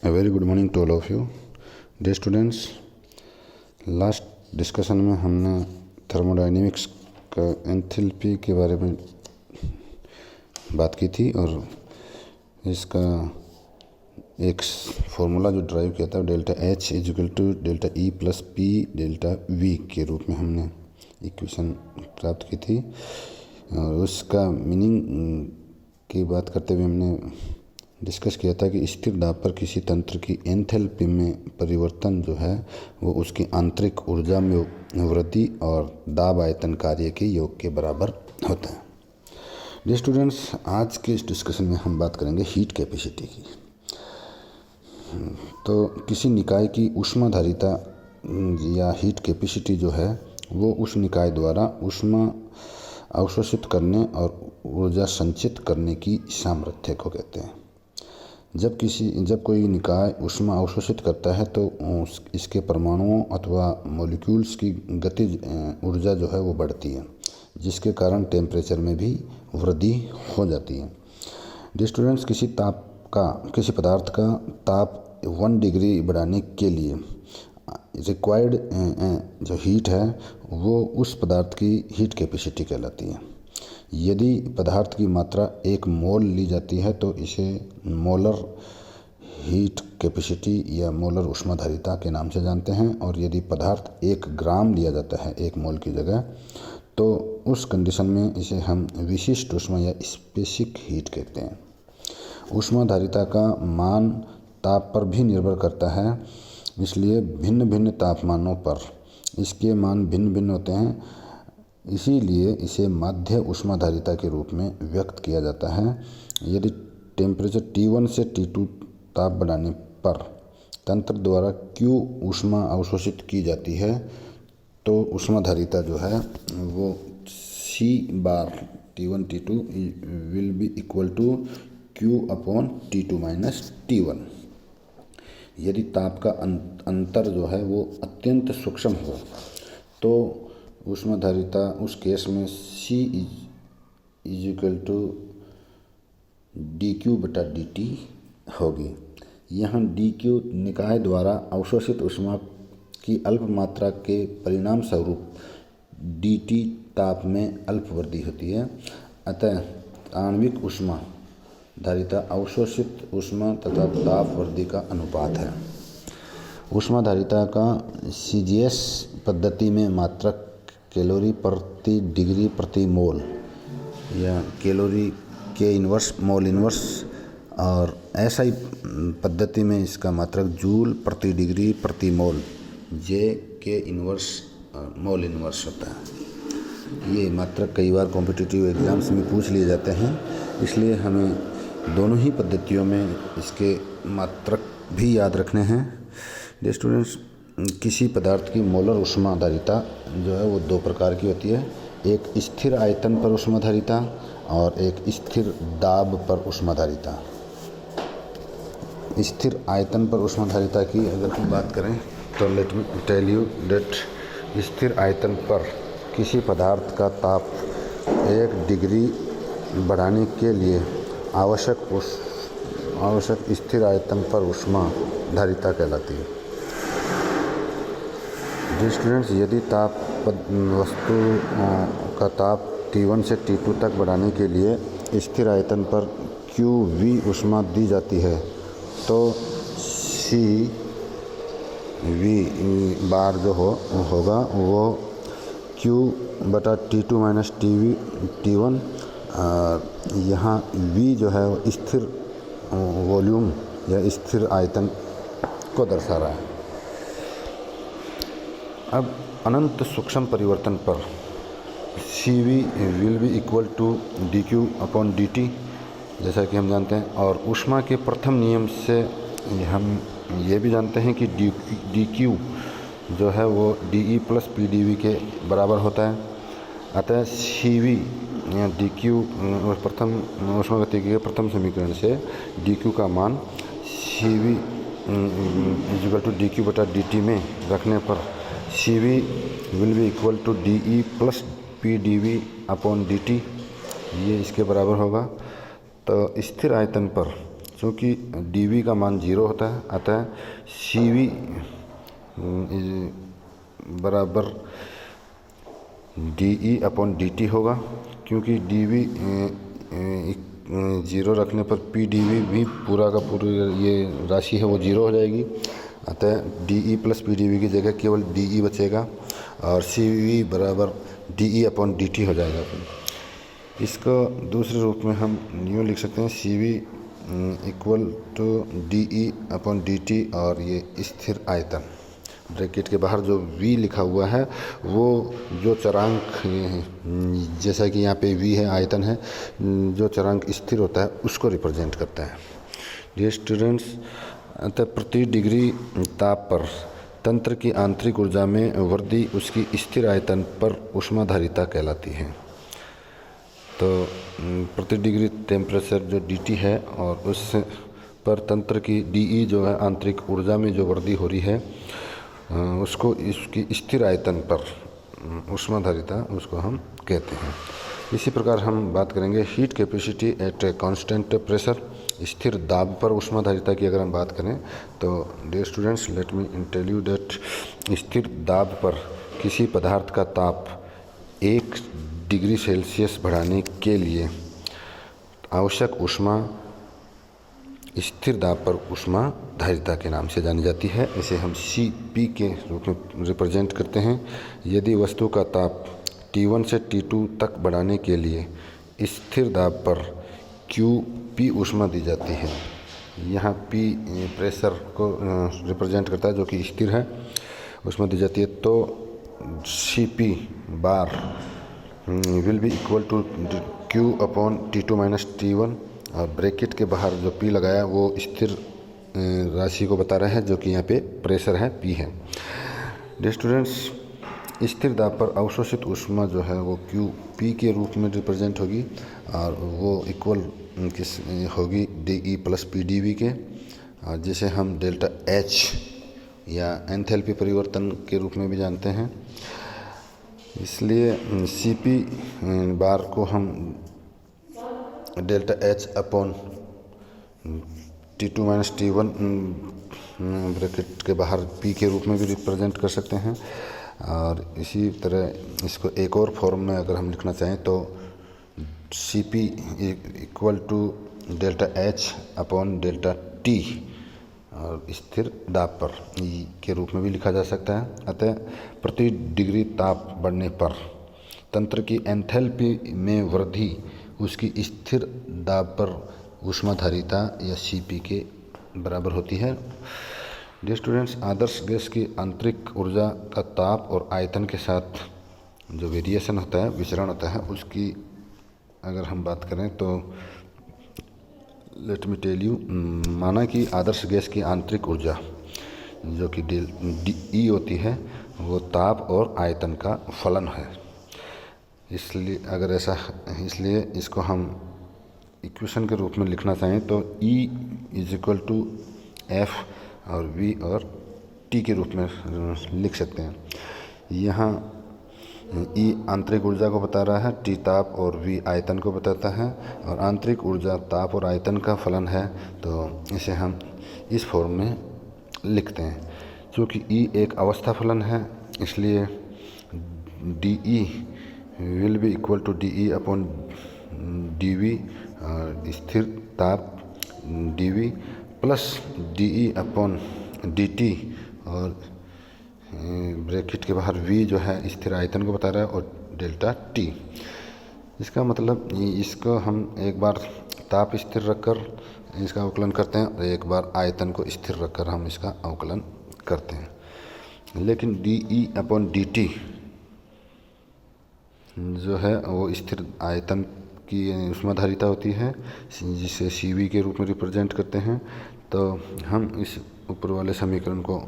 A very good morning to all of you. Dear students, last discussion में हमने thermodynamics का enthalpy के बारे में बात की थी और इसका एक फॉर्मूला जो ड्राइव किया था delta H equal to delta E plus P delta V के रूप में हमने इक्वेशन प्राप्त की थी। और उसका मीनिंग की बात करते हुए हमने डिस्कस किया था कि स्थिर दाब पर किसी तंत्र की एंथैल्पी में परिवर्तन जो है वो उसकी आंतरिक ऊर्जा में वृद्धि और दाब आयतन कार्य के योग के बराबर होता है। डियर स्टूडेंट्स, आज के इस डिस्कशन में हम बात करेंगे हीट कैपेसिटी की। तो किसी निकाय की ऊष्माधारिता या हीट कैपेसिटी जो है वो उस निकाय द्वारा ऊष्मा अवशोषित करने और ऊर्जा संचित करने की सामर्थ्य को कहते हैं। जब कोई निकाय ऊष्मा अवशोषित करता है तो इसके परमाणुओं अथवा मॉलिक्यूल्स की गतिज ऊर्जा जो है वो बढ़ती है, जिसके कारण टेम्परेचर में भी वृद्धि हो जाती है। डियर स्टूडेंट्स, किसी पदार्थ का ताप 1 डिग्री बढ़ाने के लिए रिक्वायर्ड जो हीट है वो उस पदार्थ की हीट कैपेसिटी कहलाती है। यदि पदार्थ की मात्रा 1 मोल ली जाती है तो इसे मोलर हीट कैपेसिटी या मोलर ऊष्माधारिता के नाम से जानते हैं। और यदि पदार्थ 1 ग्राम लिया जाता है 1 मोल की जगह, तो उस कंडीशन में इसे हम विशिष्ट ऊष्मा या स्पेसिफिक हीट कहते हैं। ऊष्माधारिता का मान ताप पर भी निर्भर करता है, इसलिए भिन्न भिन्न तापमानों पर इसके मान भिन्न भिन्न होते हैं। इसीलिए इसे माध्य ऊष्माधारिता के रूप में व्यक्त किया जाता है। यदि टेम्परेचर T1 से T2 ताप बढ़ाने पर तंत्र द्वारा Q ऊष्मा अवशोषित की जाती है तो ऊष्माधारिता जो है वो C bar T1 T2 will be equal to Q upon T2 minus T1। यदि ताप का अंतर जो है वो अत्यंत सूक्ष्म हो तो ऊष्माधारिता उस केस में C is equal to dQ बटा dt होगी। यहाँ dQ निकाय द्वारा अवशोषित ऊष्मा की अल्प मात्रा के परिणाम स्वरूप dt ताप में अल्प वृद्धि होती है। अतः आणविक ऊष्मा धारिता अवशोषित ऊष्मा तथा ताप वृद्धि का अनुपात है। ऊष्माधारिता का CGS पद्धति में मात्रक कैलोरी प्रति डिग्री प्रति मोल या कैलोरी के इन्वर्स मोल इन्वर्स, और SI पद्धति में इसका मात्रक जूल प्रति डिग्री प्रति मोल J के इन्वर्स मोल इन्वर्स होता है। ये मात्रक कई बार कॉम्पिटिटिव एग्ज़ाम्स में पूछ लिए जाते हैं, इसलिए हमें दोनों ही पद्धतियों में इसके मात्रक भी याद रखने हैं। डियर स्टूडेंट्स, किसी पदार्थ की मोलर ऊष्माधारिता जो है वो 2 प्रकार की होती है। एक स्थिर आयतन पर ऊष्माधारिता और एक स्थिर दाब पर ऊष्माधारिता। स्थिर आयतन पर ऊष्माधारिता की अगर हम बात करें तो let me tell you that स्थिर आयतन पर किसी पदार्थ का ताप 1 डिग्री बढ़ाने के लिए आवश्यक स्थिर आयतन पर ऊष्माधारिता कहलाती है। डियर स्टूडेंट्स, यदि वस्तु का ताप T1 से T2 तक बढ़ाने के लिए स्थिर आयतन पर QV ऊष्मा दी जाती है तो CV बार जो होगा वो Q बटा T2 माइनस T1। यहाँ V जो है वो स्थिर वॉल्यूम या स्थिर आयतन को दर्शा रहा है। अब अनंत सूक्ष्म परिवर्तन पर CV will be equal to dQ upon dt, जैसा कि हम जानते हैं। और ऊष्मा के प्रथम नियम से हम ये भी जानते हैं कि dQ जो है वो dE प्लस PdV के बराबर होता है। अतः CV या dQ प्रथम ऊष्मागतिकी के प्रथम समीकरण से dQ का मान CV इक्वल टू dQ बटा dt में रखने पर CV will be equal to dE plus PdV upon dt, ये इसके बराबर होगा। तो स्थिर आयतन पर चूँकि dV का मान 0 होता है, अतः CV बराबर dE/dt होगा। क्योंकि dV 0 रखने पर PdV भी पूरा का पूरा ये राशि है वो 0 हो जाएगी, अतः dE + PdV की जगह केवल dE बचेगा और CV बराबर dE/dt हो जाएगा। इसको दूसरे रूप में हम यूँ लिख सकते हैं, CV = dE/dt और ये स्थिर आयतन, ब्रैकेट के बाहर जो V लिखा हुआ है वो जो चरांक, जैसा कि यहाँ पे V है, आयतन है, जो चरांक स्थिर होता है उसको रिप्रेजेंट करता है। डियर स्टूडेंट्स, अतः प्रति डिग्री ताप पर तंत्र की आंतरिक ऊर्जा में वृद्धि उसकी स्थिर आयतन पर ऊष्माधारिता कहलाती है। तो प्रति डिग्री टेम्परेचर जो dt है और उस पर तंत्र की dE जो है आंतरिक ऊर्जा में जो वृद्धि हो रही है उसको इसकी स्थिर आयतन पर ऊष्माधारिता उसको हम कहते हैं। इसी प्रकार हम बात करेंगे heat capacity at constant pressure, स्थिर दाब पर ऊष्माधारिता की अगर हम बात करें तो dear students, let me tell you that स्थिर दाब पर किसी पदार्थ का ताप 1 डिग्री सेल्सियस बढ़ाने के लिए आवश्यक ऊष्मा स्थिर दाब पर ऊष्माधारिता के नाम से जानी जाती है। इसे हम Cp के रूप में रिप्रेजेंट करते हैं। यदि वस्तु का ताप T1 से T2 तक बढ़ाने के लिए स्थिर दाब पर Qp ऊष्मा दी जाती है, यहाँ P प्रेशर को रिप्रेजेंट करता है जो कि स्थिर है, ऊष्मा दी जाती है, तो Cp bar will be equal to Q/T2 - T1 और ब्रैकेट के बाहर जो P लगाया वो स्थिर राशि को बता रहा है जो कि यहाँ पे प्रेशर है, P है। डियर स्टूडेंट्स, स्थिर दाब पर अवशोषित ऊष्मा जो है वो Qp के रूप में रिप्रेजेंट होगी और वो इक्वल किस होगी dE + PdV के, और जिसे हम डेल्टा H या एंथैल्पी परिवर्तन के रूप में भी जानते हैं। इसलिए Cp बार को हम डेल्टा H/T2 - T1 ब्रैकेट के बाहर P के रूप में भी रिप्रेजेंट कर सकते हैं। और इसी तरह इसको एक और फॉर्म में अगर हम लिखना चाहें तो Cp = डेल्टा H/ΔT और स्थिर दाब पर E के रूप में भी लिखा जा सकता है। अतः प्रति डिग्री ताप बढ़ने पर तंत्र की एंथैल्पी में वृद्धि उसकी स्थिर दाब पर ऊष्माधारिता या Cp के बराबर होती है। डियर स्टूडेंट्स, आदर्श गैस की आंतरिक ऊर्जा का ताप और आयतन के साथ जो वेरिएशन होता है, विचरण होता है, उसकी अगर हम बात करें तो लेट मी टेल यू, माना कि आदर्श गैस की आंतरिक ऊर्जा जो कि dE होती है वो ताप और आयतन का फलन है। इसलिए अगर ऐसा, इसलिए इसको हम इक्वेशन के रूप में लिखना चाहें तो E = F और V और T के रूप में लिख सकते हैं। यहाँ E आंतरिक ऊर्जा को बता रहा है, T ताप और V आयतन को बताता है, और आंतरिक ऊर्जा ताप और आयतन का फलन है, तो इसे हम इस फॉर्म में लिखते हैं। क्योंकि E एक अवस्था फलन है, इसलिए dE will be equal to dE/dV स्थिर ताप dV प्लस dE/dt और ब्रैकेट के बाहर V जो है स्थिर आयतन को बता रहा है और डेल्टा T। इसका मतलब इसको हम एक बार ताप स्थिर रखकर इसका अवकलन करते हैं और एक बार आयतन को स्थिर रखकर हम इसका अवकलन करते हैं। लेकिन dE/dt जो है वो स्थिर आयतन की ऊष्माधारिता होती है, जिसे Cv के रूप में रिप्रेजेंट करते हैं। तो हम इस ऊपर वाले समीकरण को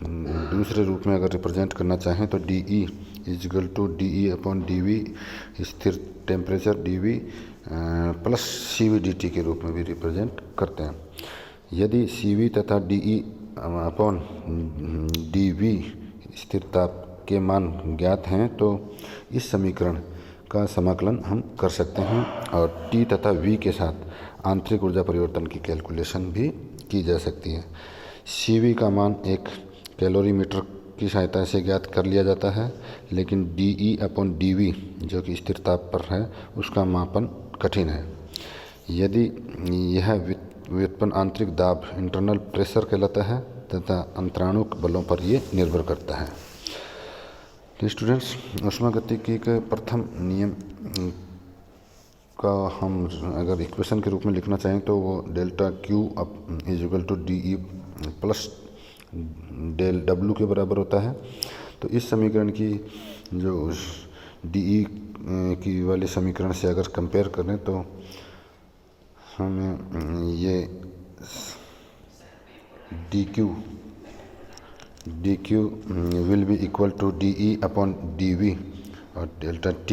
दूसरे रूप में अगर रिप्रेजेंट करना चाहें तो dE = dE/dV स्थिर टेम्परेचर dV प्लस CvdT के रूप में भी रिप्रेजेंट करते हैं। यदि Cv तथा dE/dV स्थिर ताप के मान ज्ञात हैं तो इस समीकरण का समाकलन हम कर सकते हैं और T तथा V के साथ आंतरिक ऊर्जा परिवर्तन की कैलकुलेशन भी की जा सकती है। CV का मान एक कैलोरीमीटर की सहायता से ज्ञात कर लिया जाता है, लेकिन DE/dV जो कि स्थिर ताप पर है उसका मापन कठिन है। यदि यह व्युत्पन्न आंतरिक दाब इंटरनल प्रेशर कहलाता है तथा अंतराणुक बलों पर ये निर्भर करता है। तो स्टूडेंट्स, ऊष्मागतिकी के प्रथम नियम का हम अगर इक्वेशन के रूप में लिखना चाहें तो वो delta Q = DE plus del W के बराबर होता है। तो इस समीकरण की जो DE की वाले समीकरण से अगर कंपेयर करें तो हमें ये dq will be equal to DE/dV और delta T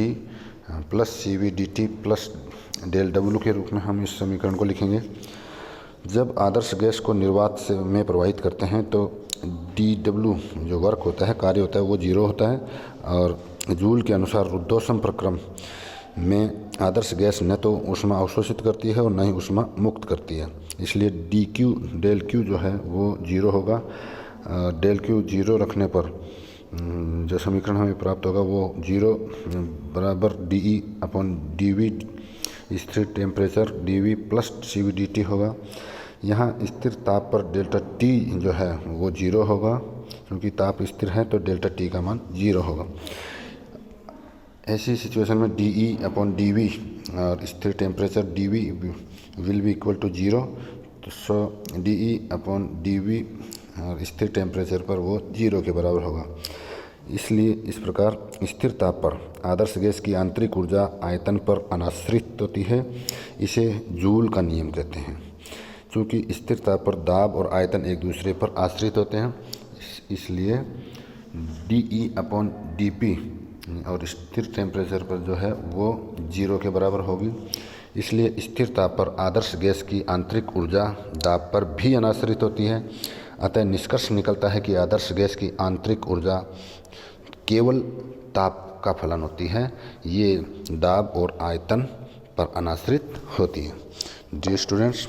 plus CV dt plus del W के रूप में हम इस समीकरण को लिखेंगे। जब आदर्श गैस को निर्वात से में प्रवाहित करते हैं तो dW जो वर्क होता है, कार्य होता है, वो 0 होता है और जूल के अनुसार रुद्धोष्म प्रक्रम में आदर्श गैस न तो ऊष्मा अवशोषित करती है और न ही ऊष्मा मुक्त करती है। इसलिए डेल Q जो है वो 0 होगा। डेल Q 0 रखने पर जो समीकरण हमें प्राप्त होगा वो 0 बराबर DE/dV स्थिर temperature dV plus CV dt होगा। यहाँ स्थिर ताप पर डेल्टा T जो है वो 0 होगा, क्योंकि ताप स्थिर है तो डेल्टा T का मान 0 होगा। ऐसी सिचुएशन में DE/dV और स्थिर temperature dV will be equal to 0। तो सो DE/dV और स्थिर टेम्परेचर पर वो 0 के बराबर होगा। इसलिए इस प्रकार स्थिर ताप पर आदर्श गैस की आंतरिक ऊर्जा आयतन पर अनाश्रित होती है। इसे जूल का नियम कहते हैं। चूँकि स्थिर ताप पर दाब और आयतन एक दूसरे पर आश्रित होते हैं, इसलिए DE/dP और स्थिर टेम्परेचर पर जो है वो 0 के बराबर होगी। इसलिए स्थिर ताप पर आदर्श गैस की आंतरिक ऊर्जा दाब पर भी अनाश्रित होती है। अतः निष्कर्ष निकलता है कि आदर्श गैस की आंतरिक ऊर्जा केवल ताप का फलन होती है, ये दाब और आयतन पर अनाश्रित होती है। डियर स्टूडेंट्स,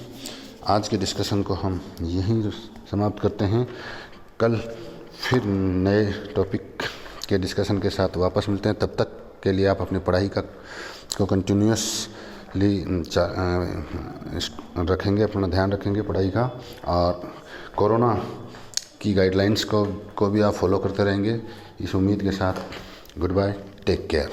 आज के डिस्कशन को हम यहीं समाप्त करते हैं। कल फिर नए टॉपिक के डिस्कशन के साथ वापस मिलते हैं। तब तक के लिए आप अपनी पढ़ाई को कंटिन्यूसली रखेंगे, अपना ध्यान रखेंगे पढ़ाई का, और कोरोना की गाइडलाइंस को भी आप फॉलो करते रहेंगे। इस उम्मीद के साथ गुड बाय, टेक केयर।